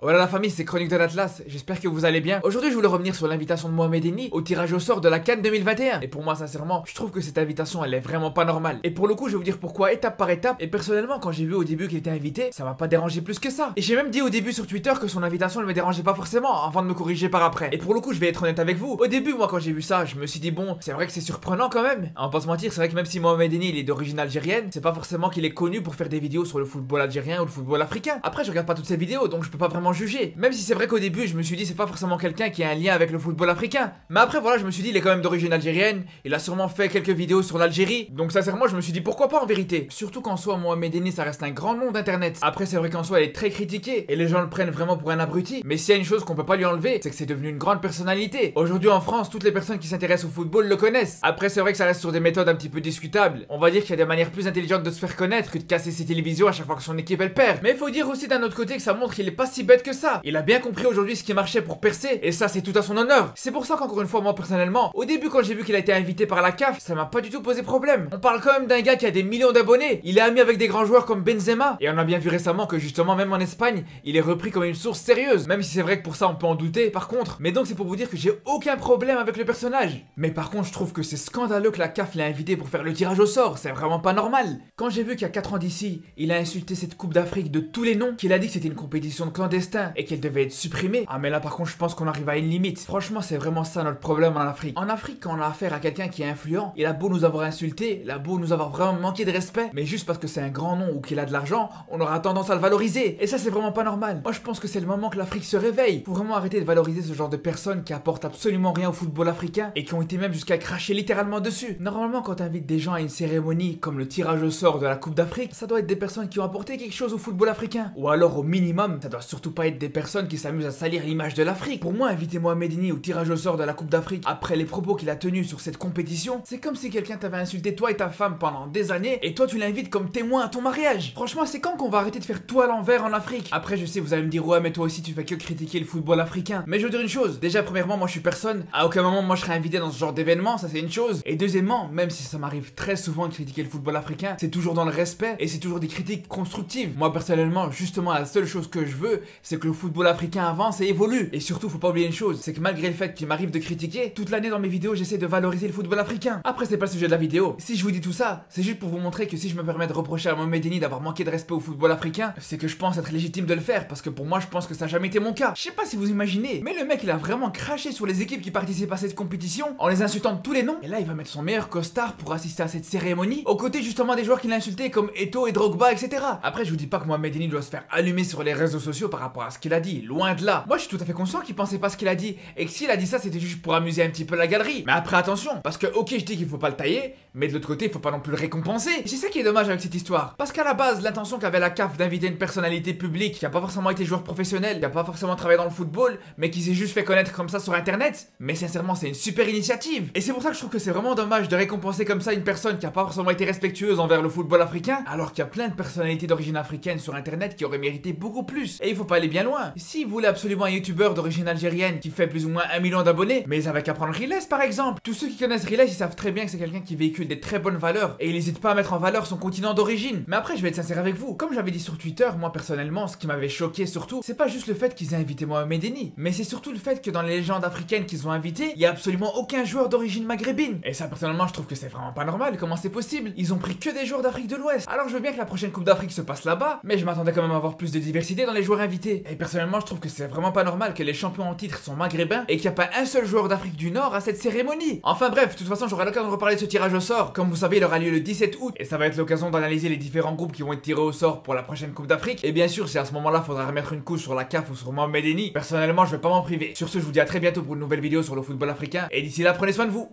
Voilà la famille, c'est Chronique de l'Atlas, j'espère que vous allez bien. Aujourd'hui je voulais revenir sur l'invitation de Mohamed Eni au tirage au sort de la CAN 2021. Et pour moi sincèrement, je trouve que cette invitation elle est vraiment pas normale. Et pour le coup je vais vous dire pourquoi étape par étape. Et personnellement quand j'ai vu au début qu'il était invité, ça m'a pas dérangé plus que ça. Et j'ai même dit au début sur Twitter que son invitation ne me dérangeait pas forcément avant de me corriger par après. Et pour le coup je vais être honnête avec vous. Au début moi quand j'ai vu ça, je me suis dit bon, c'est vrai que c'est surprenant quand même. On va pas se mentir, c'est vrai que même si Mohamed Eni il est d'origine algérienne, c'est pas forcément qu'il est connu pour faire des vidéos sur le football algérien ou le football africain. Après je regarde pas toutes ses vidéos donc je peux pas vraiment juger. Même si c'est vrai qu'au début je me suis dit c'est pas forcément quelqu'un qui a un lien avec le football africain. Mais après voilà, je me suis dit il est quand même d'origine algérienne, il a sûrement fait quelques vidéos sur l'Algérie. Donc sincèrement je me suis dit pourquoi pas en vérité. Surtout qu'en soi Mohamed Eni ça reste un grand nom d'internet. Après c'est vrai qu'en soi elle est très critiquée et les gens le prennent vraiment pour un abruti. Mais s'il y a une chose qu'on peut pas lui enlever, c'est que c'est devenu une grande personnalité. Aujourd'hui en France toutes les personnes qui s'intéressent au football le connaissent. Après c'est vrai que ça reste sur des méthodes un petit peu discutables. On va dire qu'il y a des manières plus intelligentes de se faire connaître que de casser ses télévisions à chaque fois que son équipe elle perd. Mais il faut dire aussi d'un autre côté que ça montre qu'il est pas si bête que ça. Il a bien compris aujourd'hui ce qui marchait pour percer et ça c'est tout à son honneur. C'est pour ça qu'encore une fois moi personnellement, au début quand j'ai vu qu'il a été invité par la CAF, ça m'a pas du tout posé problème. On parle quand même d'un gars qui a des millions d'abonnés, il est ami avec des grands joueurs comme Benzema et on a bien vu récemment que justement même en Espagne, il est repris comme une source sérieuse. Même si c'est vrai que pour ça on peut en douter par contre. Mais donc c'est pour vous dire que j'ai aucun problème avec le personnage. Mais par contre je trouve que c'est scandaleux que la CAF l'ait invité pour faire le tirage au sort, c'est vraiment pas normal. Quand j'ai vu qu'il y a 4 ans d'ici, il a insulté cette Coupe d'Afrique de tous les noms, qu'il a dit que c'était une compétition de clandestins et qu'elle devait être supprimée. Ah mais là par contre je pense qu'on arrive à une limite. Franchement c'est vraiment ça notre problème en Afrique. En Afrique quand on a affaire à quelqu'un qui est influent, il a beau nous avoir insulté, il a beau nous avoir vraiment manqué de respect, mais juste parce que c'est un grand nom ou qu'il a de l'argent, on aura tendance à le valoriser. Et ça c'est vraiment pas normal. Moi je pense que c'est le moment que l'Afrique se réveille. Faut vraiment arrêter de valoriser ce genre de personnes qui apportent absolument rien au football africain et qui ont été même jusqu'à cracher littéralement dessus. Normalement quand t'invites des gens à une cérémonie comme le tirage au sort de la Coupe d'Afrique, ça doit être des personnes qui ont apporté quelque chose au football africain. Ou alors au minimum, ça doit surtout pas être des personnes qui s'amusent à salir l'image de l'Afrique. Pour moi, inviter Mohamed Eni au tirage au sort de la Coupe d'Afrique après les propos qu'il a tenus sur cette compétition, c'est comme si quelqu'un t'avait insulté toi et ta femme pendant des années et toi tu l'invites comme témoin à ton mariage. Franchement, c'est quand qu'on va arrêter de faire tout à l'envers en Afrique? Après, je sais, vous allez me dire ouais, mais toi aussi tu fais que critiquer le football africain. Mais je veux dire une chose, déjà premièrement, moi je suis personne, à aucun moment moi je serais invité dans ce genre d'événement, ça c'est une chose. Et deuxièmement, même si ça m'arrive très souvent de critiquer le football africain, c'est toujours dans le respect et c'est toujours des critiques constructives. Moi personnellement, justement la seule chose que je veux, c'est que le football africain avance et évolue. Et surtout, faut pas oublier une chose, c'est que malgré le fait qu'il m'arrive de critiquer, toute l'année dans mes vidéos, j'essaie de valoriser le football africain. Après, c'est pas le sujet de la vidéo. Si je vous dis tout ça, c'est juste pour vous montrer que si je me permets de reprocher à Mohamed Eni d'avoir manqué de respect au football africain, c'est que je pense être légitime de le faire, parce que pour moi, je pense que ça n'a jamais été mon cas. Je sais pas si vous imaginez, mais le mec, il a vraiment craché sur les équipes qui participent à cette compétition, en les insultant de tous les noms. Et là, il va mettre son meilleur costard pour assister à cette cérémonie, aux côtés justement des joueurs qu'il a insultés comme Eto'o et Drogba, etc. Après, je vous dis pas que Mohamed Eni doit se faire allumer sur les réseaux sociaux par rapport à ce qu'il a dit, loin de là. Moi, je suis tout à fait conscient qu'il pensait pas ce qu'il a dit, et que s'il a dit ça, c'était juste pour amuser un petit peu la galerie. Mais après, attention, parce que ok, je dis qu'il faut pas le tailler, mais de l'autre côté, il faut pas non plus le récompenser. Et c'est ça qui est dommage avec cette histoire. Parce qu'à la base, l'intention qu'avait la CAF d'inviter une personnalité publique qui a pas forcément été joueur professionnel, qui a pas forcément travaillé dans le football, mais qui s'est juste fait connaître comme ça sur internet, mais sincèrement, c'est une super initiative. Et c'est pour ça que je trouve que c'est vraiment dommage de récompenser comme ça une personne qui a pas forcément été respectueuse envers le football africain, alors qu'il y a plein de personnalités d'origine africaine sur internet qui auraient mérité beaucoup plus. Et il faut pas aller bien loin. Si vous voulez absolument un youtubeur d'origine algérienne qui fait plus ou moins 1 million d'abonnés, mais ils avaient qu'à prendre Riles par exemple. Tous ceux qui connaissent Riles, ils savent très bien que c'est quelqu'un qui véhicule des très bonnes valeurs et il n'hésite pas à mettre en valeur son continent d'origine. Mais après, je vais être sincère avec vous. Comme j'avais dit sur Twitter, moi personnellement, ce qui m'avait choqué surtout, c'est pas juste le fait qu'ils aient invité Mohamed Eni, mais c'est surtout le fait que dans les légendes africaines qu'ils ont invitées, il y a absolument aucun joueur d'origine maghrébine. Et ça, personnellement, je trouve que c'est vraiment pas normal. Comment c'est possible? Ils ont pris que des joueurs d'Afrique de l'Ouest. Alors je veux bien que la prochaine Coupe d'Afrique se passe là-bas, mais je m'attendais quand même à avoir plus de diversité dans les joueurs invités. Et personnellement, je trouve que c'est vraiment pas normal que les champions en titre sont maghrébins et qu'il n'y a pas un seul joueur d'Afrique du Nord à cette cérémonie. Enfin bref, de toute façon, j'aurai l'occasion de reparler de ce tirage au sort. Comme vous savez, il aura lieu le 17 août et ça va être l'occasion d'analyser les différents groupes qui vont être tirés au sort pour la prochaine Coupe d'Afrique. Et bien sûr, si à ce moment-là, faudra remettre une couche sur la CAF ou sur Mohamed Eni, personnellement, je vais pas m'en priver. Sur ce, je vous dis à très bientôt pour une nouvelle vidéo sur le football africain et d'ici là, prenez soin de vous.